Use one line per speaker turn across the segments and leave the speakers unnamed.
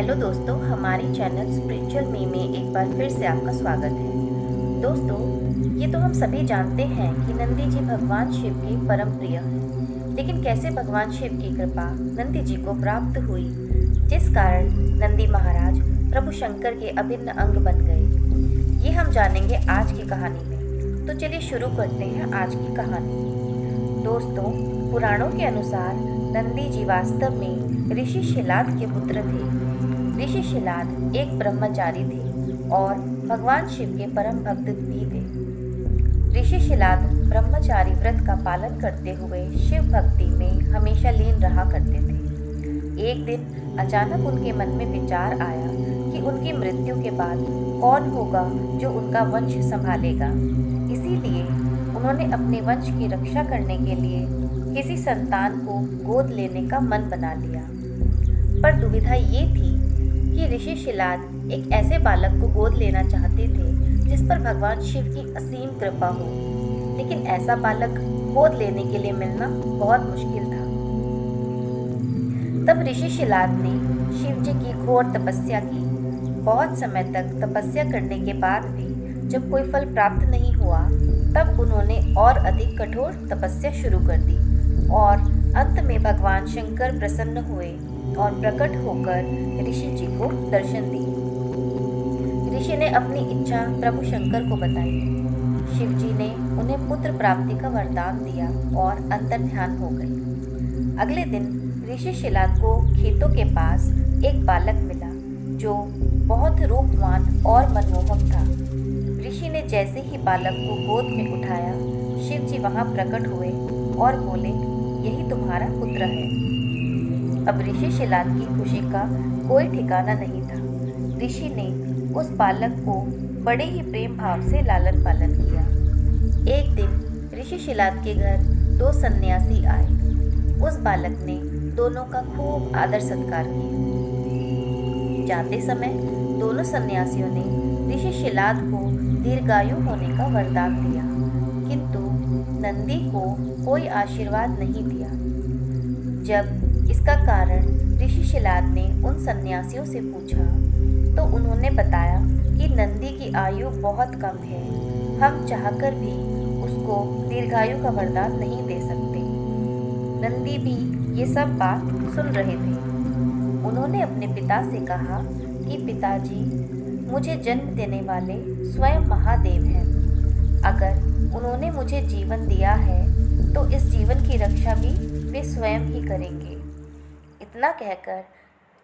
Hello दोस्तों, हमारी channel spiritual मी में एक बार फिर से आपका स्वागत है। दोस्तों, ये तो हम सभी जानते हैं कि नंदी जी भगवान शिव के परम प्रिय हैं। लेकिन कैसे भगवान शिव की कृपा नंदी जी को प्राप्त हुई, जिस कारण नंदी महाराज प्रभु शंकर के अभिन्न अंग बन गए, ये हम जानेंगे आज की कहानी में। तो चलिए शुरू करते हैं आज की कहानी। दोस्तों, पुराणों के अनुसार नंदी जी वास्तव में ऋषि शिलाद के पुत्र थे। ऋषि शिलाद एक ब्रह्मचारी थे और भगवान शिव के परम भक्त भी थे। ऋषि शिलाद ब्रह्मचारी व्रत का पालन करते हुए शिव भक्ति में हमेशा लीन रहा करते थे। एक दिन अचानक उनके मन में विचार आया कि उनकी मृत्यु के बाद कौन होगा जो उनका वंश संभालेगा। इसीलिए उन्होंने अपने वंश की रक्षा करने के लिए किसी संतान को गोद लेने का मन बना लिया। पर दुविधा ये थी कि ऋषि शिलाद एक ऐसे बालक को गोद लेना चाहते थे जिस पर भगवान शिव की असीम कृपा हो, लेकिन ऐसा बालक गोद लेने के लिए मिलना बहुत मुश्किल था। तब ऋषि शिलाद ने शिव जी की घोर तपस्या की। बहुत समय तक तपस्या करने के बाद भी जब कोई फल प्राप्त नहीं हुआ, तब उन्होंने और अधिक कठोर तपस्या शुरू कर दी और अंत में भगवान शंकर प्रसन्न हुए और प्रकट होकर ऋषि जी को दर्शन दिए। ऋषि ने अपनी इच्छा प्रभु शंकर को बताई। शिव जी ने उन्हें पुत्र प्राप्ति का वरदान दिया और अंतर्ध्यान हो गए। अगले दिन ऋषि शिलाद को खेतों के पास एक बालक मिला जो बहुत रूपवान और मनमोहक था। ऋषि ने जैसे ही बालक को गोद में उठाया, शिव जी वहां प्रकट हुए और बोले, यही तुम्हारा पुत्र है। अब ऋषि शिलाद की खुशी का कोई ठिकाना नहीं था। ऋषि ने उस बालक को बड़े ही प्रेम भाव से लालन पालन किया। एक दिन ऋषि शिलाद के घर दो सन्यासी आए। उस बालक ने दोनों का खूब आदर सत्कार किया। जाते समय दोनों सन्यासियों ने ऋषि शिलाद को दीर्घायु होने का वरदान दिया, किंतु नंदी को कोई आशीर्वाद नहीं दिया। जब इसका कारण ऋषि शिलाद ने उन सन्यासियों से पूछा, तो उन्होंने बताया कि नंदी की आयु बहुत कम है, हम चाहकर भी उसको दीर्घायु का वरदान नहीं दे सकते। नंदी भी ये सब बात सुन रहे थे। उन्होंने अपने पिता से कहा कि पिताजी, मुझे जन्म देने वाले स्वयं महादेव हैं। अगर उन्होंने मुझे जीवन दिया है तो इस जीवन की रक्षा भी वे स्वयं ही करेंगे। इतना कहकर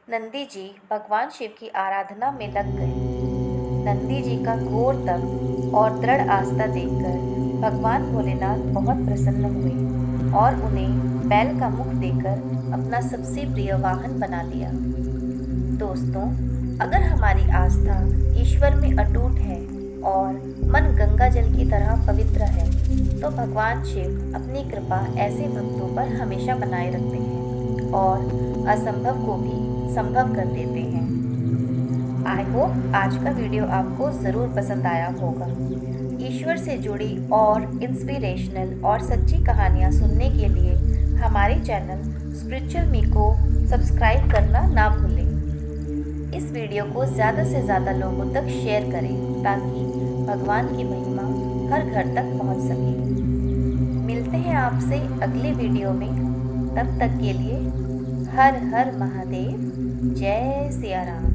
नंदी जी भगवान शिव की आराधना में लग गए। नंदी जी का घोर तप और दृढ़ आस्था देखकर भगवान भोलेनाथ बहुत प्रसन्न हुए और उन्हें बैल का मुख देकर अपना सबसे प्रिय वाहन बना लिया। दोस्तों, अगर हमारी आस्था ईश्वर में अटूट है और मन गंगा जल की तरह पवित्र है, तो भगवान शिव अपनी कृपा ऐसे भक्तों पर हमेशा बनाए रखते हैं और असंभव को भी संभव कर देते हैं। आई होप आज का वीडियो आपको ज़रूर पसंद आया होगा। ईश्वर से जुड़ी और इंस्पिरेशनल और सच्ची कहानियाँ सुनने के लिए हमारे चैनल स्पिरिचुअल मी को सब्सक्राइब करना ना भूलें। इस वीडियो को ज़्यादा से ज़्यादा लोगों तक शेयर करें ताकि भगवान की महिमा हर घर तक पहुंच सके। मिलते हैं आपसे अगले वीडियो में। तब तक के लिए हर हर महादेव, जय सिया राम।